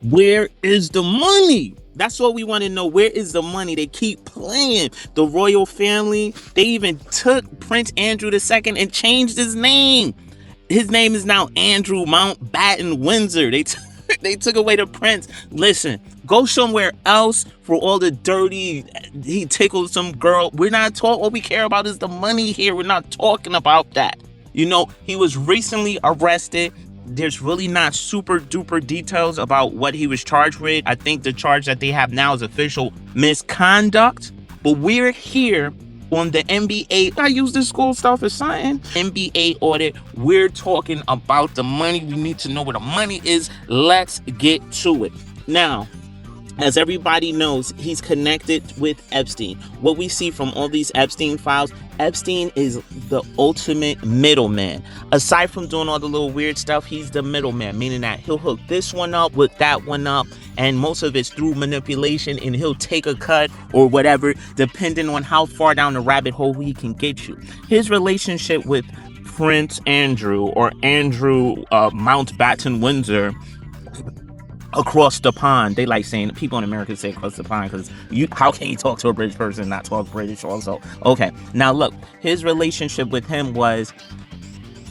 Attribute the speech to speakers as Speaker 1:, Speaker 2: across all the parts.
Speaker 1: Where is the money? That's what we want to know. Where is the money? They keep playing. The royal family, they even took Prince Andrew II and changed his name. His name is now Andrew Mountbatten-Windsor. They took away the prince. Listen, go somewhere else for all the dirty. He tickled some girl. We're not talking. All we care about is the money here. We're not talking about that. He was recently arrested. There's really not super duper details about what he was charged with. I think the charge that they have now is official misconduct. But we're here on the NBA. I use this school stuff as something. NBA audit. We're talking about the money. We need to know where the money is. Let's get to it. Now, as everybody knows, he's connected with Epstein. What we see from all these Epstein files, Epstein is the ultimate middleman. Aside from doing all the little weird stuff, he's the middleman, meaning that he'll hook this one up with that one up, and most of it's through manipulation, and he'll take a cut or whatever, depending on how far down the rabbit hole he can get you. His relationship with Prince Andrew, or Andrew Mountbatten-Windsor, across the pond. They like saying, people in America say across the pond because how can you talk to a British person and not talk British also? Okay, now look, his relationship with him was,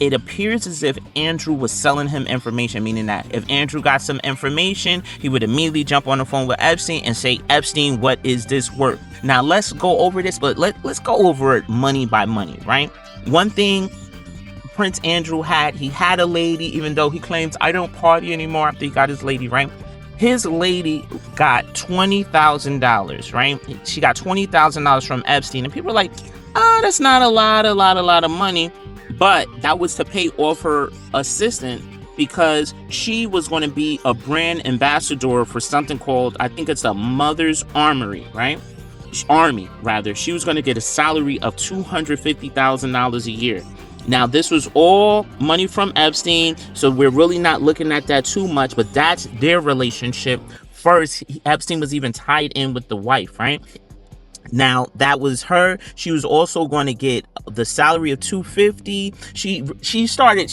Speaker 1: it appears as if Andrew was selling him information, meaning that if Andrew got some information, he would immediately jump on the phone with Epstein and say, Epstein, what is this worth? Now let's go over this, but let's go over it money by money, right? One thing Prince Andrew he had a lady, even though he claims, I don't party anymore after he got his lady, right? His lady got $20,000, right? She got $20,000 from Epstein, and people are like, that's not a lot of money. But that was to pay off her assistant, because she was going to be a brand ambassador for something called, I think it's the Mother's Armory, right? Army, rather. She was going to get a salary of $250,000 a year. Now, this was all money from Epstein, so we're really not looking at that too much, but that's their relationship. First, Epstein was even tied in with the wife, right? Now, that was her. She was also going to get the salary of $250.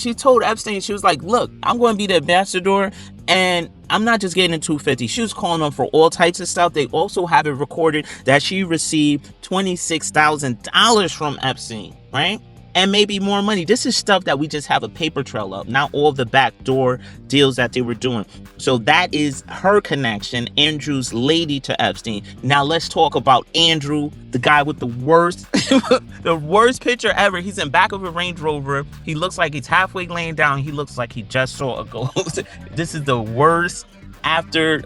Speaker 1: She told Epstein, she was like, look, I'm going to be the ambassador, and I'm not just getting $250. She was calling on for all types of stuff. They also have it recorded that she received $26,000 from Epstein, right? And maybe more money. This is stuff that we just have a paper trail of, not all the backdoor deals that they were doing. So that is her connection, Andrew's lady to Epstein. Now let's talk about Andrew, the guy with the worst, the worst picture ever. He's in back of a Range Rover. He looks like he's halfway laying down. He looks like he just saw a ghost. This is the worst after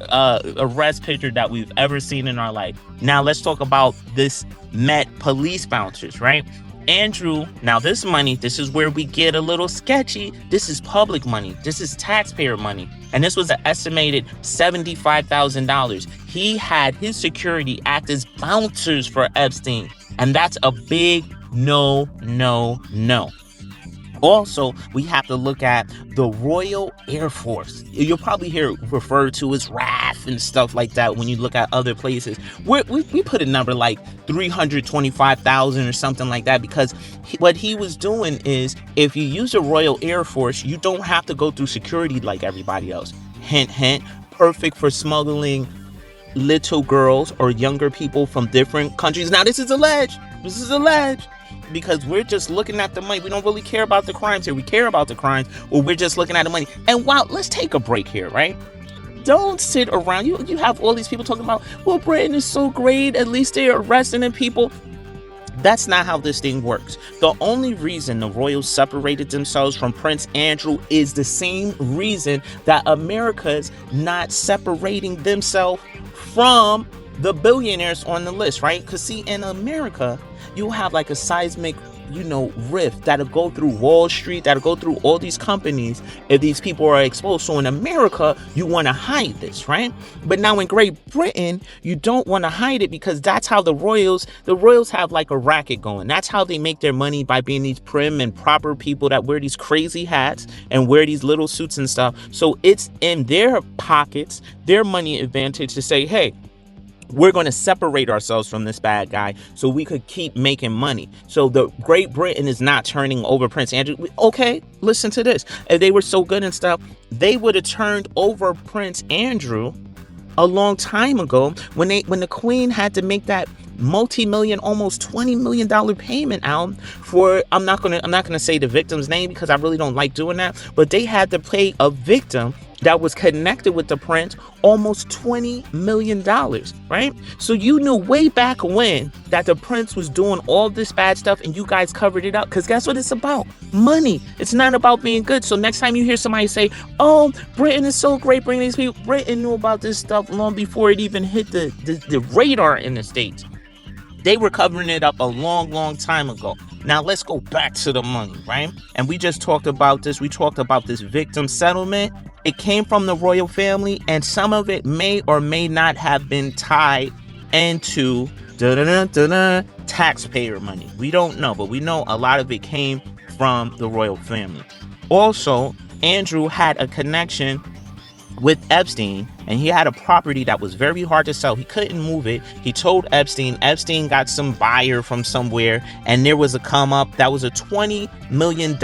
Speaker 1: arrest picture that we've ever seen in our life. Now let's talk about this Met police bouncers, right? Andrew, now this money, this is where we get a little sketchy. This is public money. This is taxpayer money. And this was an estimated $75,000. He had his security act as bouncers for Epstein. And that's a big no. Also, we have to look at the Royal Air Force. You'll probably hear it referred to as RAF and stuff like that when you look at other places. We put a number like 325,000 or something like that, because what he was doing is, if you use the Royal Air Force, you don't have to go through security like everybody else. Hint, hint, perfect for smuggling little girls or younger people from different countries. Now, this is alleged. Because we're just looking at the money. We don't really care about the crimes here. We care about the crimes, or we're just looking at the money. And wow, let's take a break here, right? Don't sit around. You have all these people talking about, well, Britain is so great. At least they're arresting people. That's not how this thing works. The only reason the royals separated themselves from Prince Andrew is the same reason that America's not separating themselves from the billionaires on the list, right? Because see, in America, you'll have like a seismic, rift that'll go through Wall Street, that'll go through all these companies if these people are exposed. So in America, you want to hide this, right? But now in Great Britain, you don't want to hide it, because that's how the royals have like a racket going. That's how they make their money, by being these prim and proper people that wear these crazy hats and wear these little suits and stuff. So it's in their pockets, their money advantage, to say, hey, we're going to separate ourselves from this bad guy so we could keep making money. So the Great Britain is not turning over Prince Andrew. Okay, listen to this. If they were so good and stuff, they would have turned over Prince Andrew a long time ago when the Queen had to make that multi-million, almost $20 million payment out for, I'm not gonna say the victim's name because I really don't like doing that, but they had to pay a victim that was connected with the prince almost $20 million, right? So you knew way back when that the prince was doing all this bad stuff and you guys covered it up, because guess what it's about? Money. It's not about being good. So next time you hear somebody say, oh, Britain is so great bringing these people, Britain knew about this stuff long before it even hit the radar in the States. They were covering it up a long time ago. Now let's go back to the money, right? And we just talked about this. We talked about this victim settlement. It came from the royal family, and some of it may or may not have been tied into taxpayer money. We don't know, but we know a lot of it came from the royal family. Also, Andrew had a connection with Epstein, and he had a property that was very hard to sell. He couldn't move it. He told Epstein got some buyer from somewhere, and there was a come up that was a $20 million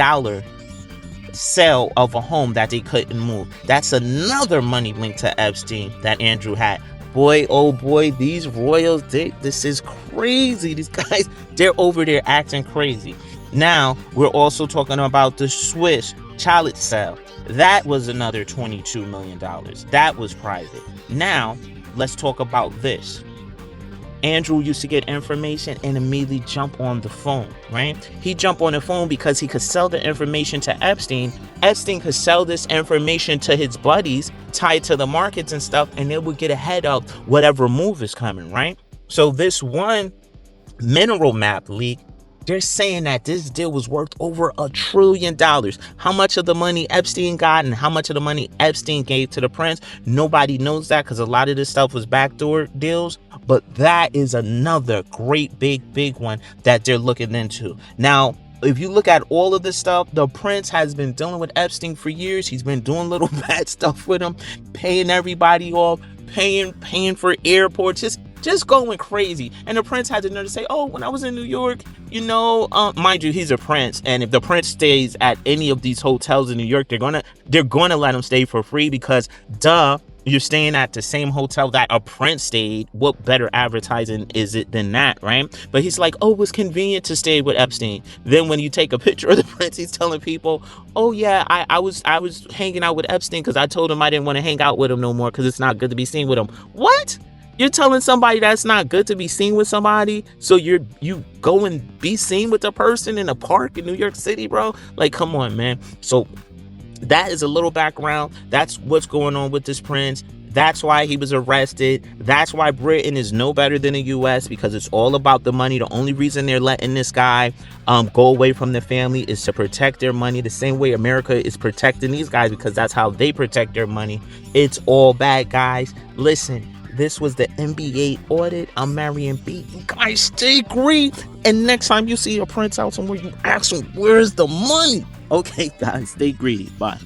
Speaker 1: sale of a home that they couldn't move. That's another money link to Epstein that Andrew had. Boy, oh boy, these royals, this is crazy. These guys, they're over there acting crazy. Now, we're also talking about the Swiss chalet sale. That was another $22 million. That was private. Now, let's talk about this. Andrew used to get information and immediately jump on the phone, right? He jumped on the phone because he could sell the information to Epstein. Epstein could sell this information to his buddies tied to the markets and stuff, and they would get ahead of whatever move is coming, right? So this one mineral map leak, they're saying that this deal was worth over $1 trillion. How much of the money Epstein got and how much of the money Epstein gave to the prince, nobody knows that, because a lot of this stuff was backdoor deals. But that is another great big one that they're looking into. Now, if you look at all of this stuff, the prince has been dealing with Epstein for years. He's been doing little bad stuff with him, paying everybody off, paying for airports, just going crazy. And the prince had the nerve to say, oh, when I was in New York, mind you, he's a prince, and if the prince stays at any of these hotels in New York, they're gonna let him stay for free, because you're staying at the same hotel that a prince stayed. What better advertising is it than that, right? But he's like, oh, it was convenient to stay with Epstein. Then when you take a picture of the prince, he's telling people, oh yeah, I was hanging out with Epstein because I told him I didn't want to hang out with him no more because it's not good to be seen with him. What? You're telling somebody that's not good to be seen with somebody, so you go and be seen with a person in a park in New York City, bro? Like, come on, man. So that is a little background. That's what's going on with this prince. That's why he was arrested. That's why Britain is no better than the US, because it's all about the money. The only reason they're letting this guy go away from the family is to protect their money, the same way America is protecting these guys, because that's how they protect their money. It's all bad, guys. Listen, this was the NBA audit. I'm Marion B. You guys stay green. And next time you see a prince out somewhere, you ask him, where's the money? Okay, guys, stay greedy. Bye.